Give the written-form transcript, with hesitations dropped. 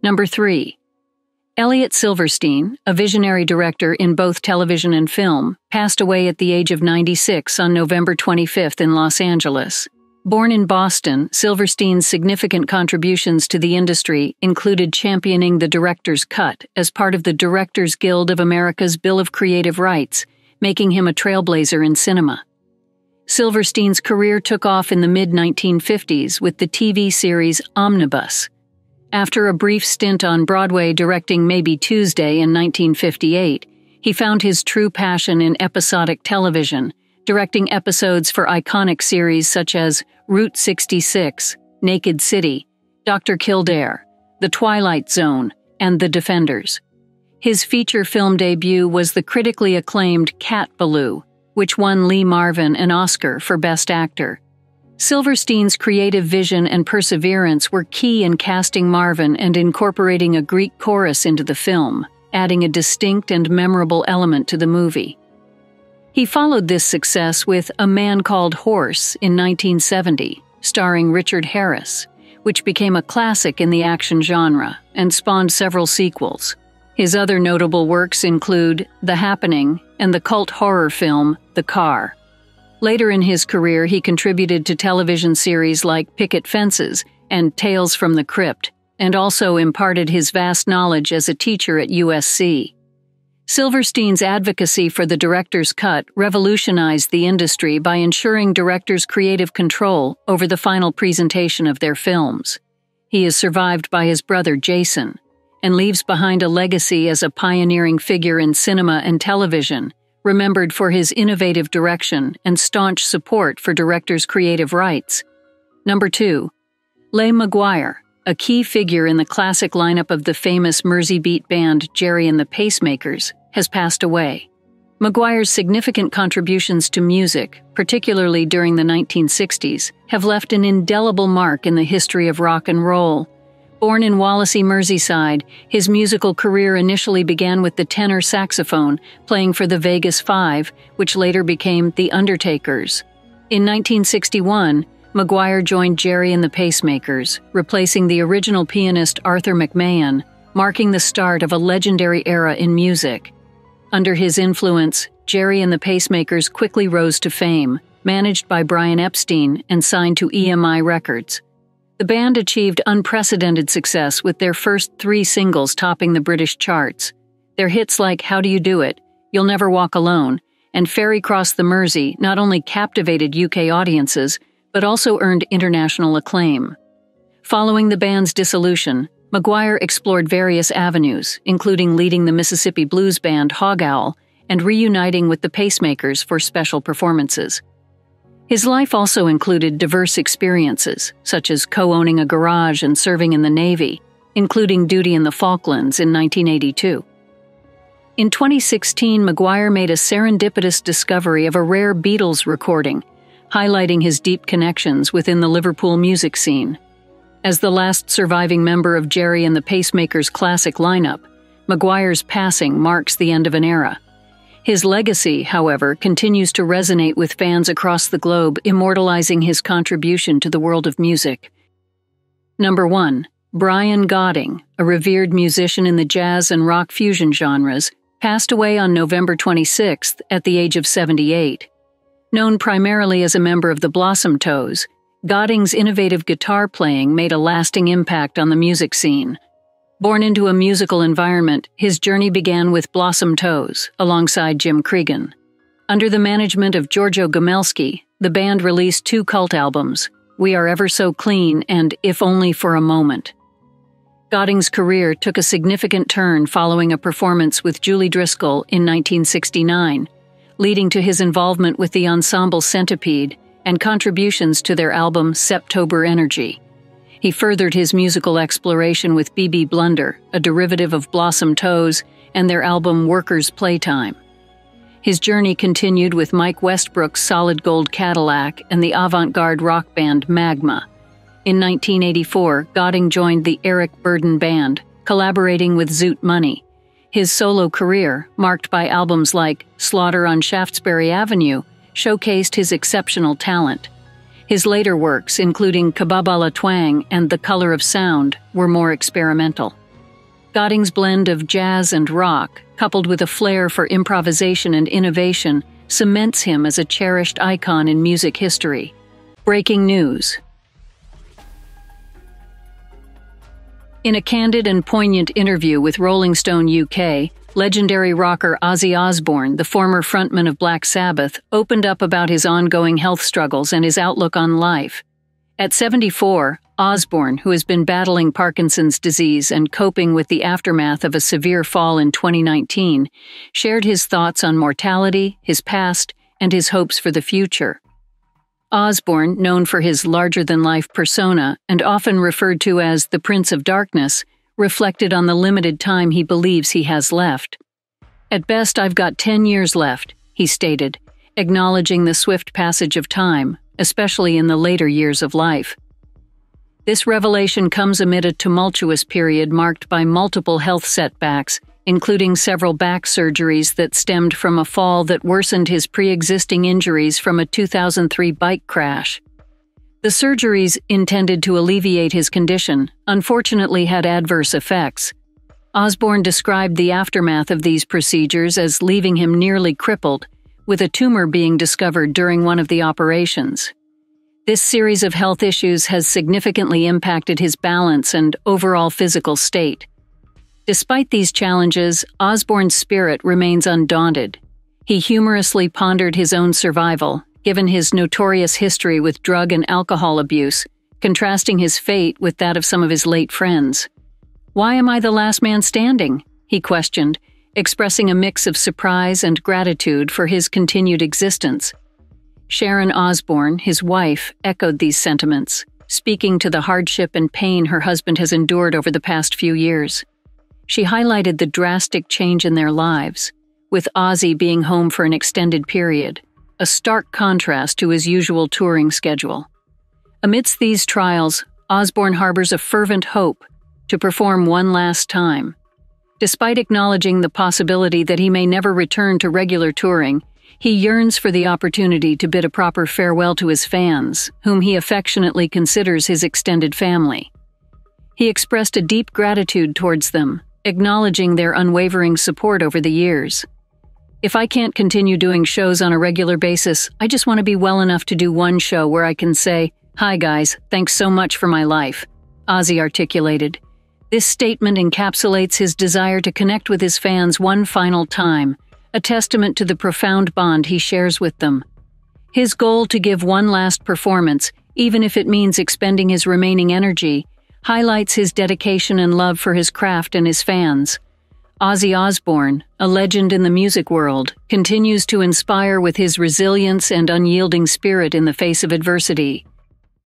Number 3. Elliot Silverstein, a visionary director in both television and film, passed away at the age of 96 on November 25 in Los Angeles. Born in Boston, Silverstein's significant contributions to the industry included championing the director's cut as part of the Directors Guild of America's Bill of Creative Rights, making him a trailblazer in cinema. Silverstein's career took off in the mid-1950s with the TV series Omnibus. After a brief stint on Broadway directing Maybe Tuesday in 1958, he found his true passion in episodic television, directing episodes for iconic series such as Route 66, Naked City, Dr. Kildare, The Twilight Zone, and The Defenders. His feature film debut was the critically acclaimed Cat Ballou, which won Lee Marvin an Oscar for Best Actor. Silverstein's creative vision and perseverance were key in casting Marvin and incorporating a Greek chorus into the film, adding a distinct and memorable element to the movie. He followed this success with A Man Called Horse in 1970, starring Richard Harris, which became a classic in the action genre and spawned several sequels. His other notable works include The Happening and the cult horror film The Car. Later in his career, he contributed to television series like Picket Fences and Tales from the Crypt, and also imparted his vast knowledge as a teacher at USC. Silverstein's advocacy for the director's cut revolutionized the industry by ensuring directors' creative control over the final presentation of their films. He is survived by his brother Jason, and leaves behind a legacy as a pioneering figure in cinema and television, remembered for his innovative direction and staunch support for directors' creative rights. Number 2. Les Maguire, a key figure in the classic lineup of the famous Mersey beat band Gerry and the Pacemakers, has passed away. Maguire's significant contributions to music, particularly during the 1960s, have left an indelible mark in the history of rock and roll. Born in Wallasey, Merseyside, his musical career initially began with the tenor saxophone, playing for the Vegas Five, which later became the Undertakers. In 1961, Maguire joined Gerry and the Pacemakers, replacing the original pianist Arthur McMahon, marking the start of a legendary era in music. Under his influence, Gerry and the Pacemakers quickly rose to fame, managed by Brian Epstein and signed to EMI Records. The band achieved unprecedented success with their first 3 singles topping the British charts. Their hits like How Do You Do It, You'll Never Walk Alone, and Ferry Cross the Mersey not only captivated UK audiences, but also earned international acclaim. Following the band's dissolution, Maguire explored various avenues, including leading the Mississippi blues band Hog Owl and reuniting with the Pacemakers for special performances. His life also included diverse experiences, such as co-owning a garage and serving in the Navy, including duty in the Falklands in 1982. In 2016, Maguire made a serendipitous discovery of a rare Beatles recording, highlighting his deep connections within the Liverpool music scene. As the last surviving member of Gerry and the Pacemakers' classic lineup, Maguire's passing marks the end of an era. His legacy, however, continues to resonate with fans across the globe, immortalizing his contribution to the world of music. Number 1. Brian Godding, a revered musician in the jazz and rock fusion genres, passed away on November 26th at the age of 78. Known primarily as a member of the Blossom Toes, Godding's innovative guitar playing made a lasting impact on the music scene. Born into a musical environment, his journey began with Blossom Toes, alongside Jim Cregan. Under the management of Giorgio Gomelski, the band released 2 cult albums, We Are Ever So Clean and If Only for a Moment. Godding's career took a significant turn following a performance with Julie Driscoll in 1969, leading to his involvement with the ensemble Centipede and contributions to their album Septober Energy. He furthered his musical exploration with B.B. Blunder, a derivative of Blossom Toes, and their album Workers' Playtime. His journey continued with Mike Westbrook's Solid Gold Cadillac and the avant-garde rock band Magma. In 1984, Godding joined the Eric Burdon Band, collaborating with Zoot Money. His solo career, marked by albums like Slaughter on Shaftesbury Avenue, showcased his exceptional talent. His later works, including Kababala Twang and The Color of Sound, were more experimental. Godding's blend of jazz and rock, coupled with a flair for improvisation and innovation, cements him as a cherished icon in music history. Breaking news. In a candid and poignant interview with Rolling Stone UK, legendary rocker Ozzy Osbourne, the former frontman of Black Sabbath, opened up about his ongoing health struggles and his outlook on life. At 74, Osbourne, who has been battling Parkinson's disease and coping with the aftermath of a severe fall in 2019, shared his thoughts on mortality, his past, and his hopes for the future. Osbourne, known for his larger-than-life persona and often referred to as the Prince of Darkness, reflected on the limited time he believes he has left. "At best, I've got 10 years left," he stated, acknowledging the swift passage of time, especially in the later years of life. This revelation comes amid a tumultuous period marked by multiple health setbacks, including several back surgeries that stemmed from a fall that worsened his pre-existing injuries from a 2003 bike crash. The surgeries, intended to alleviate his condition, unfortunately had adverse effects. Osbourne described the aftermath of these procedures as leaving him nearly crippled, with a tumor being discovered during one of the operations. This series of health issues has significantly impacted his balance and overall physical state. Despite these challenges, Osbourne's spirit remains undaunted. He humorously pondered his own survival, given his notorious history with drug and alcohol abuse, contrasting his fate with that of some of his late friends. "Why am I the last man standing?" he questioned, expressing a mix of surprise and gratitude for his continued existence. Sharon Osbourne, his wife, echoed these sentiments, speaking to the hardship and pain her husband has endured over the past few years. She highlighted the drastic change in their lives, with Ozzy being home for an extended period, a stark contrast to his usual touring schedule. Amidst these trials, Osbourne harbors a fervent hope to perform one last time. Despite acknowledging the possibility that he may never return to regular touring, he yearns for the opportunity to bid a proper farewell to his fans, whom he affectionately considers his extended family. He expressed a deep gratitude towards them, acknowledging their unwavering support over the years. "If I can't continue doing shows on a regular basis, I just want to be well enough to do one show where I can say, 'Hi guys, thanks so much for my life,'" Ozzy articulated. This statement encapsulates his desire to connect with his fans one final time, a testament to the profound bond he shares with them. His goal to give one last performance, even if it means expending his remaining energy, highlights his dedication and love for his craft and his fans. Ozzy Osbourne, a legend in the music world, continues to inspire with his resilience and unyielding spirit in the face of adversity.